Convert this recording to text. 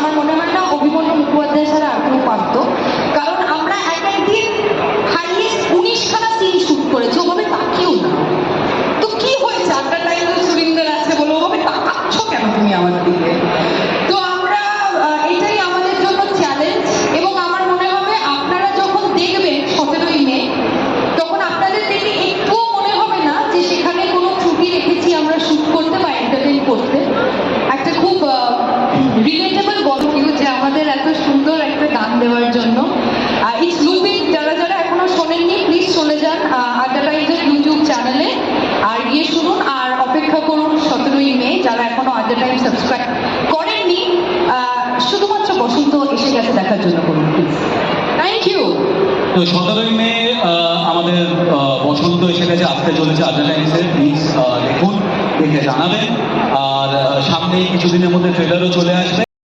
আমার মনে হয় না অভিমন্যু মুখোপাধ্যায় ছাড়া আর কেউ পারতো, কারণ আমরা এক একদিন হাইয়েস্ট 19খানা সিন শুট করেছি, ওভাবে তাকিয়েও না। তো কি হয়েছে, আপনার টাইম সুরিন্দর আছে বলে ওভাবে তাকাচ্ছ কেন তুমি আমার দিকে? তো আমরা এটাই আমাদের জন্য চ্যালেঞ্জ, এবং আমার মনে হবে আপনারা যখন দেখবেন 17ই মে, তখন আপনাদের দেখে একটুও মনে হবে না যে সেখানে কোনো ত্রুটি রেখেছি আমরা শুট করতে বা এন্টারটেইন করতে। একটা খুব রিলেটেবল গল্প যে আমাদের এত সুন্দর একটা গান দেওয়ার জন্য। ইটস লুপিং, যারা যারা এখনো শোনেননি প্লিজ চলে যান আড্ডা টাইমসের ইউটিউব চ্যানেলে আর গিয়ে শুনুন, আর অপেক্ষা করুন 17ই মে। যারা এখনো আড্ডা টাইম সাবস্ক্রাইব করেননি, শুধুমাত্র বসন্ত এসে গেছে দেখার জন্য করুন প্লিজ। Thank you. তো 17ই মে আমাদের বসন্ত এসে গেছে, আসতে চলেছে আড্ডা টাইমসের। প্লিজ দেখুন, দেখে জানাবেন। আর সামনে কিছুদিনের মধ্যে ট্রেলারও চলে আসবে।